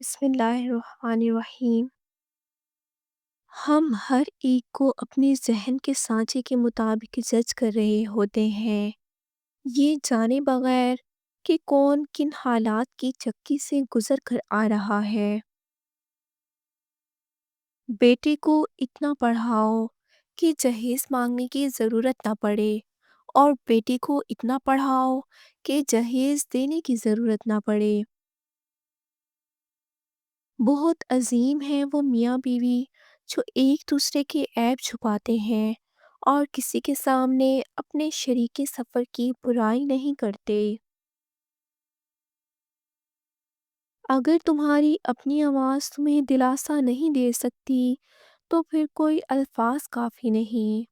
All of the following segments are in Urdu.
بسم اللہ الرحمن الرحیم۔ ہم ہر ایک کو اپنے ذہن کے سانچے کے مطابق جج کر رہے ہوتے ہیں، یہ جانے بغیر کہ کون کن حالات کی چکی سے گزر کر آ رہا ہے۔ بیٹے کو اتنا پڑھاؤ کہ جہیز مانگنے کی ضرورت نہ پڑے، اور بیٹی کو اتنا پڑھاؤ کہ جہیز دینے کی ضرورت نہ پڑے۔ بہت عظیم ہیں وہ میاں بیوی جو ایک دوسرے کے عیب چھپاتے ہیں اور کسی کے سامنے اپنے شریک سفر کی برائی نہیں کرتے۔ اگر تمہاری اپنی آواز تمہیں دلاسا نہیں دے سکتی تو پھر کوئی الفاظ کافی نہیں۔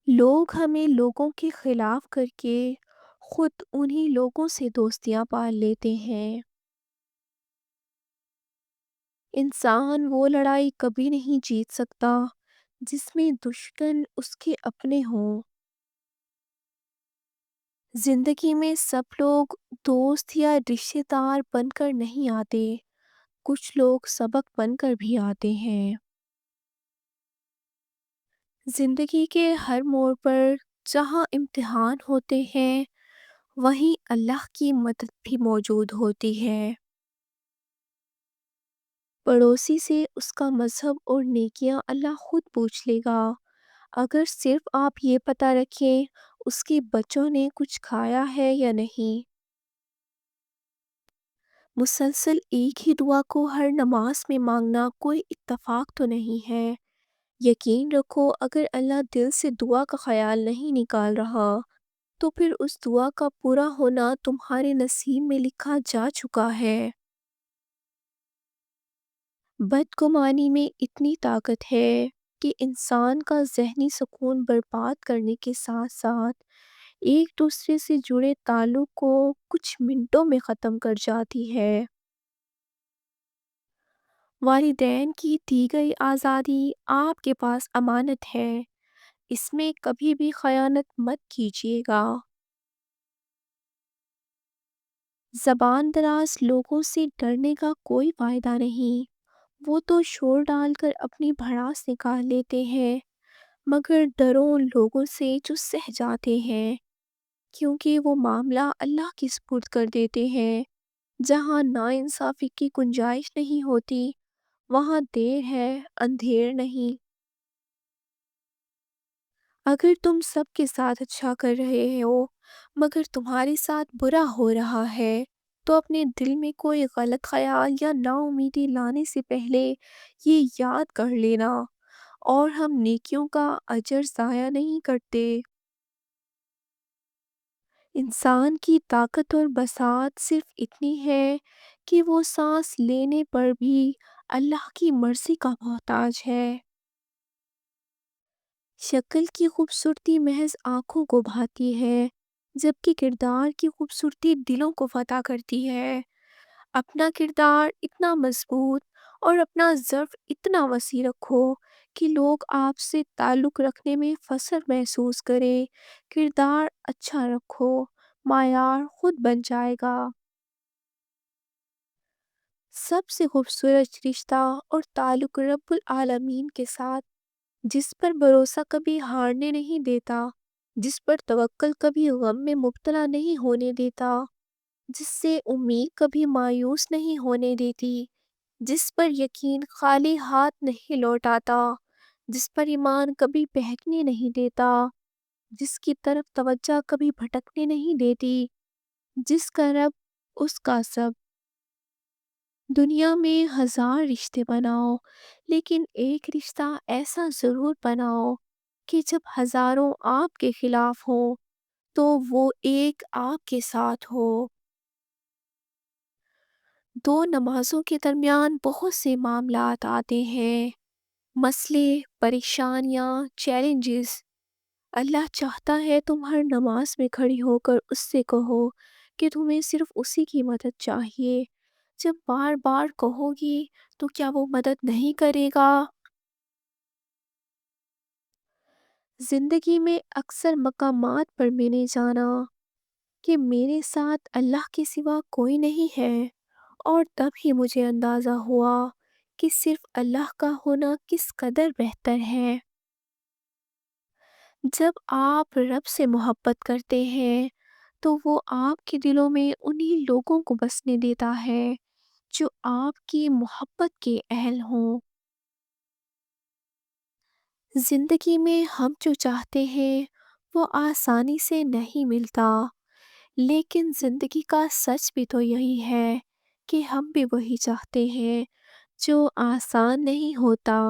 لوگ ہمیں لوگوں کے خلاف کر کے خود انہی لوگوں سے دوستیاں پال لیتے ہیں۔ انسان وہ لڑائی کبھی نہیں جیت سکتا جس میں دشمن اس کے اپنے ہوں۔ زندگی میں سب لوگ دوست یا رشتہ دار بن کر نہیں آتے، کچھ لوگ سبق بن کر بھی آتے ہیں۔ زندگی کے ہر موڑ پر جہاں امتحان ہوتے ہیں وہیں اللہ کی مدد بھی موجود ہوتی ہے۔ پڑوسی سے اس کا مذہب اور نیکیاں اللہ خود پوچھ لے گا، اگر صرف آپ یہ پتہ رکھیں اس کے بچوں نے کچھ کھایا ہے یا نہیں۔ مسلسل ایک ہی دعا کو ہر نماز میں مانگنا کوئی اتفاق تو نہیں ہے۔ یقین رکھو اگر اللہ دل سے دعا کا خیال نہیں نکال رہا تو پھر اس دعا کا پورا ہونا تمہارے نصیب میں لکھا جا چکا ہے۔ بدگمانی میں اتنی طاقت ہے کہ انسان کا ذہنی سکون برباد کرنے کے ساتھ ساتھ ایک دوسرے سے جڑے تعلق کو کچھ منٹوں میں ختم کر جاتی ہے۔ والدین کی دی گئی آزادی آپ کے پاس امانت ہے، اس میں کبھی بھی خیانت مت کیجیے گا۔ زبان دراز لوگوں سے ڈرنے کا کوئی فائدہ نہیں، وہ تو شور ڈال کر اپنی بھڑاس نکال لیتے ہیں، مگر ڈرو ان لوگوں سے جو سہ جاتے ہیں، کیونکہ وہ معاملہ اللہ کے سپرد کر دیتے ہیں۔ جہاں ناانصافی کی گنجائش نہیں ہوتی وہاں دیر ہے اندھیر نہیں۔ اگر تم سب کے ساتھ اچھا کر رہے ہو مگر تمہارے ساتھ برا ہو رہا ہے تو اپنے دل میں کوئی غلط خیال یا نا امیدی لانے سے پہلے یہ یاد کر لینا، اور ہم نیکیوں کا اجر ضائع نہیں کرتے۔ انسان کی طاقت اور بساط صرف اتنی ہے کہ وہ سانس لینے پر بھی اللہ کی مرضی کا محتاج ہے۔ شکل کی خوبصورتی محض آنکھوں کو بھاتی ہے، جبکہ کردار کی خوبصورتی دلوں کو فتح کرتی ہے۔ اپنا کردار اتنا مضبوط اور اپنا ظرف اتنا وسیع رکھو کہ لوگ آپ سے تعلق رکھنے میں فخر محسوس کریں۔ کردار اچھا رکھو، معیار خود بن جائے گا۔ سب سے خوبصورت رشتہ اور تعلق رب العالمین کے ساتھ، جس پر بھروسہ کبھی ہارنے نہیں دیتا، جس پر توکل کبھی غم میں مبتلا نہیں ہونے دیتا، جس سے امید کبھی مایوس نہیں ہونے دیتی، جس پر یقین خالی ہاتھ نہیں لوٹاتا، جس پر ایمان کبھی بہکنے نہیں دیتا، جس کی طرف توجہ کبھی بھٹکنے نہیں دیتی، جس کا رب اس کا سب۔ دنیا میں ہزار رشتے بناؤ لیکن ایک رشتہ ایسا ضرور بناؤ کہ جب ہزاروں آپ کے خلاف ہوں تو وہ ایک آپ کے ساتھ ہو۔ دو نمازوں کے درمیان بہت سے معاملات آتے ہیں، مسئلے، پریشانیاں، چیلنجز۔ اللہ چاہتا ہے تم ہر نماز میں کھڑی ہو کر اس سے کہو کہ تمہیں صرف اسی کی مدد چاہیے۔ جب بار بار کہو گی تو کیا وہ مدد نہیں کرے گا؟ زندگی میں اکثر مقامات پر ملے جانا کہ میرے ساتھ اللہ کے سوا کوئی نہیں ہے، اور تب ہی مجھے اندازہ ہوا کہ صرف اللہ کا ہونا کس قدر بہتر ہے۔ جب آپ رب سے محبت کرتے ہیں تو وہ آپ کے دلوں میں انہی لوگوں کو بسنے دیتا ہے جو آپ کی محبت کے اہل ہوں۔ زندگی میں ہم جو چاہتے ہیں وہ آسانی سے نہیں ملتا، لیکن زندگی کا سچ بھی تو یہی ہے کہ ہم بھی وہی چاہتے ہیں جو آسان نہیں ہوتا۔